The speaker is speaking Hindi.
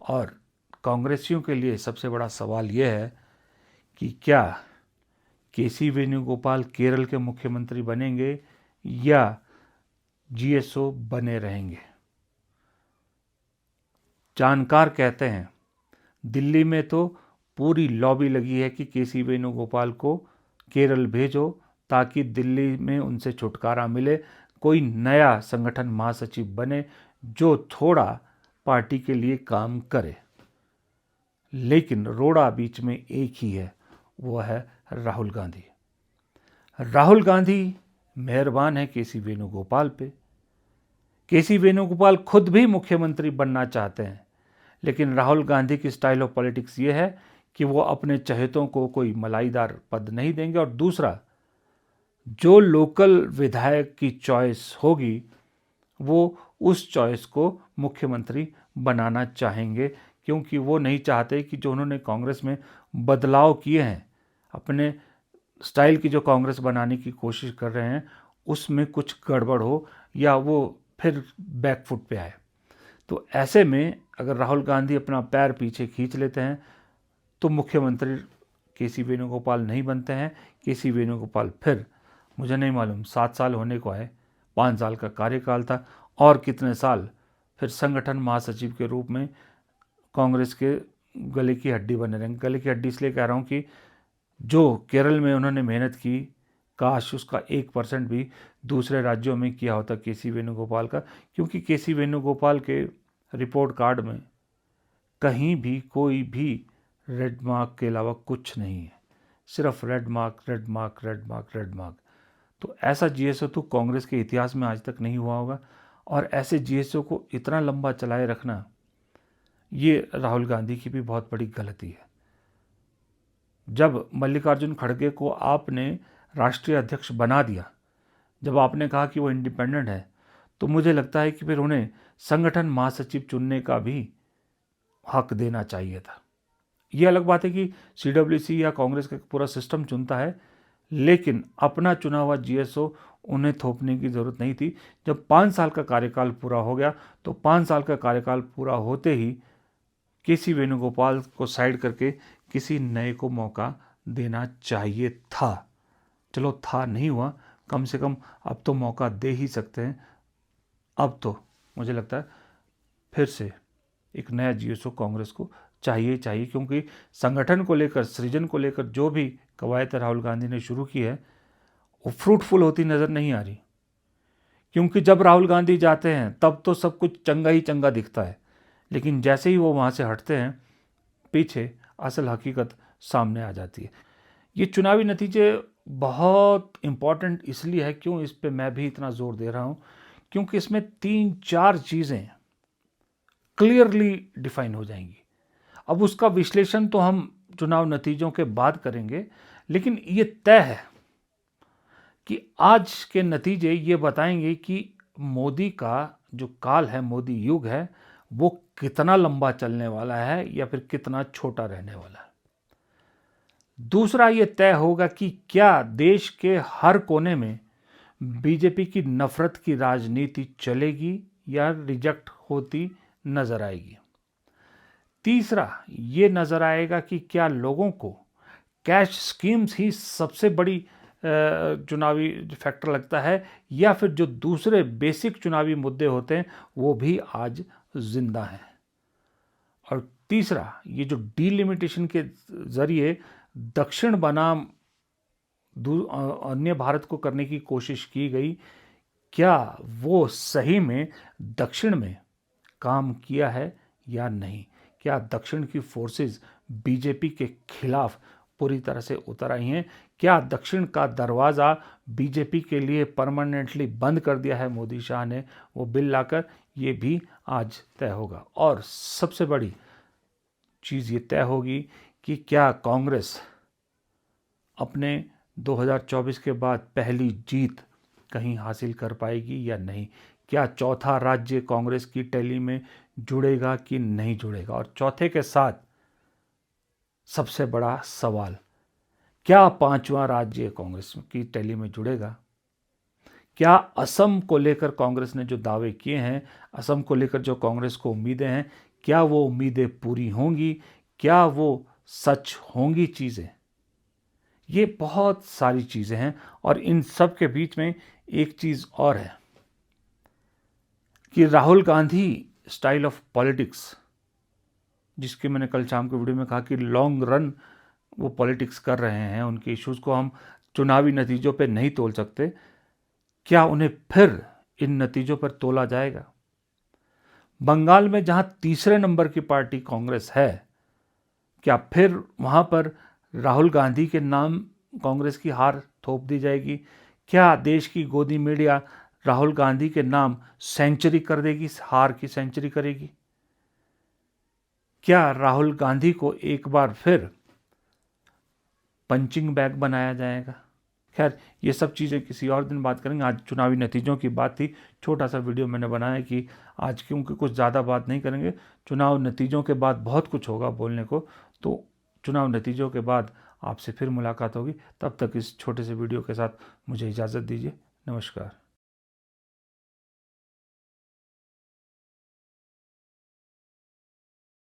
और कांग्रेसियों के लिए सबसे बड़ा सवाल यह है कि क्या केसी वेणुगोपाल केरल के मुख्यमंत्री बनेंगे या जीएसओ बने रहेंगे। जानकार कहते हैं दिल्ली में तो पूरी लॉबी लगी है कि केसी वेणुगोपाल को केरल भेजो ताकि दिल्ली में उनसे छुटकारा मिले, कोई नया संगठन महासचिव बने जो थोड़ा पार्टी के लिए काम करे। लेकिन रोड़ा बीच में एक ही है, वो है राहुल गांधी। राहुल गांधी मेहरबान है केसी वेणुगोपाल पे। केसी वेणुगोपाल खुद भी मुख्यमंत्री बनना चाहते हैं, लेकिन राहुल गांधी की स्टाइल ऑफ पॉलिटिक्स ये है कि वो अपने चहेतों को कोई मलाईदार पद नहीं देंगे, और दूसरा, जो लोकल विधायक की चॉइस होगी वो उस चॉइस को मुख्यमंत्री बनाना चाहेंगे, क्योंकि वो नहीं चाहते कि जो उन्होंने कांग्रेस में बदलाव किए हैं, अपने स्टाइल की जो कांग्रेस बनाने की कोशिश कर रहे हैं, उसमें कुछ गड़बड़ हो या वो फिर बैकफुट पे आए। तो ऐसे में अगर राहुल गांधी अपना पैर पीछे खींच लेते हैं तो मुख्यमंत्री केसी वेणुगोपाल नहीं बनते हैं। केसी वेणुगोपाल फिर, मुझे नहीं मालूम, 7 साल होने को आए, 5 साल का कार्यकाल था, और कितने साल फिर संगठन महासचिव के रूप में कांग्रेस के गले की हड्डी बने रहेंगे। गले की हड्डी इसलिए कह रहा हूँ कि जो केरल में उन्होंने मेहनत की, काश उसका 1% भी दूसरे राज्यों में किया होता केसी वेणुगोपाल का, क्योंकि केसी वेणुगोपाल के रिपोर्ट कार्ड में कहीं भी कोई भी रेड मार्क के अलावा कुछ नहीं है, सिर्फ red mark, red mark, red mark, red mark. तो ऐसा जीएसओ तो कांग्रेस के इतिहास में आज तक नहीं हुआ होगा, और ऐसे जीएसओ को इतना लंबा चलाए रखना, ये राहुल गांधी की भी बहुत बड़ी गलती है। जब मल्लिकार्जुन खड़गे को आपने राष्ट्रीय अध्यक्ष बना दिया, जब आपने कहा कि वो इंडिपेंडेंट है, तो मुझे लगता है कि फिर उन्हें संगठन महासचिव चुनने का भी हक देना चाहिए था। ये अलग बात है कि सीडब्ल्यूसी या कांग्रेस का पूरा सिस्टम चुनता है, लेकिन अपना चुना हुआ जीएसओ उन्हें थोपने की ज़रूरत नहीं थी। जब 5 साल का कार्यकाल पूरा हो गया, तो 5 साल का कार्यकाल पूरा होते ही केसी वेणुगोपाल को साइड करके किसी नए को मौका देना चाहिए था। चलो, था, नहीं हुआ, कम से कम अब तो मौका दे ही सकते हैं। अब तो मुझे लगता है फिर से एक नया जीएसओ कांग्रेस को चाहिए, क्योंकि संगठन को लेकर, सृजन को लेकर जो भी कवायद राहुल गांधी ने शुरू की है वो फ्रूटफुल होती नज़र नहीं आ रही। क्योंकि जब राहुल गांधी जाते हैं तब तो सब कुछ चंगा ही चंगा दिखता है, लेकिन जैसे ही वो वहाँ से हटते हैं, पीछे असल हकीकत सामने आ जाती है। ये चुनावी नतीजे बहुत इम्पॉर्टेंट इसलिए है, क्यों इस पे मैं भी इतना ज़ोर दे रहा हूँ, क्योंकि इसमें 3-4 चीज़ें क्लियरली डिफाइन हो जाएंगी। अब उसका विश्लेषण तो हम चुनाव नतीजों के बाद करेंगे, लेकिन ये तय है कि आज के नतीजे ये बताएंगे कि मोदी का जो काल है, मोदी युग है, वो कितना लंबा चलने वाला है या फिर कितना छोटा रहने वाला है। दूसरा ये तय होगा कि क्या देश के हर कोने में बीजेपी की नफरत की राजनीति चलेगी या रिजेक्ट होती नजर आएगी। तीसरा ये नजर आएगा कि क्या लोगों को कैश स्कीम्स ही सबसे बड़ी चुनावी फैक्टर लगता है, या फिर जो दूसरे बेसिक चुनावी मुद्दे होते हैं वो भी आज जिंदा हैं। और तीसरा, ये जो डीलिमिटेशन के जरिए दक्षिण बनाम अन्य भारत को करने की कोशिश की गई, क्या वो सही में दक्षिण में काम किया है या नहीं? क्या दक्षिण की फोर्सेस बीजेपी के खिलाफ पूरी तरह से उतर आई हैं? क्या दक्षिण का दरवाज़ा बीजेपी के लिए परमानेंटली बंद कर दिया है मोदी शाह ने वो बिल लाकर? ये भी आज तय होगा। और सबसे बड़ी चीज़ ये तय होगी कि क्या कांग्रेस अपने 2024 के बाद पहली जीत कहीं हासिल कर पाएगी या नहीं? क्या चौथा राज्य कांग्रेस की टैली में जुड़ेगा कि नहीं जुड़ेगा? और चौथे के साथ सबसे बड़ा सवाल, क्या 5वां राज्य कांग्रेस की टैली में जुड़ेगा? क्या असम को लेकर कांग्रेस ने जो दावे किए हैं, असम को लेकर जो कांग्रेस को उम्मीदें हैं, क्या वो उम्मीदें पूरी होंगी, क्या वो सच होंगी चीज़ें। ये बहुत सारी चीज़ें हैं और इन सब के बीच में एक चीज़ और है कि Rahul Gandhi style of politics, जिसके मैंने कल शाम के वीडियो में कहा कि लॉन्ग रन वो पॉलिटिक्स कर रहे हैं, उनके इश्यूज़ को हम चुनावी नतीजों पे नहीं तोल सकते। क्या उन्हें फिर इन नतीजों पर तोला जाएगा? बंगाल में जहां तीसरे नंबर की पार्टी कांग्रेस है, क्या फिर वहां पर राहुल गांधी के नाम कांग्रेस की हार थोप दी जाएगी? क्या देश की गोदी मीडिया राहुल गांधी के नाम सेंचुरी कर देगी, हार की सेंचुरी करेगी? क्या राहुल गांधी को एक बार फिर पंचिंग बैग बनाया जाएगा? खैर, ये सब चीज़ें किसी और दिन बात करेंगे। आज चुनावी नतीजों की बात थी, छोटा सा वीडियो मैंने बनाया कि आज क्योंकि कुछ ज़्यादा बात नहीं करेंगे। चुनाव नतीजों के बाद बहुत कुछ होगा बोलने को, तो चुनाव नतीजों के बाद आपसे फिर मुलाकात होगी। तब तक इस छोटे से वीडियो के साथ मुझे इजाज़त दीजिए। नमस्कार।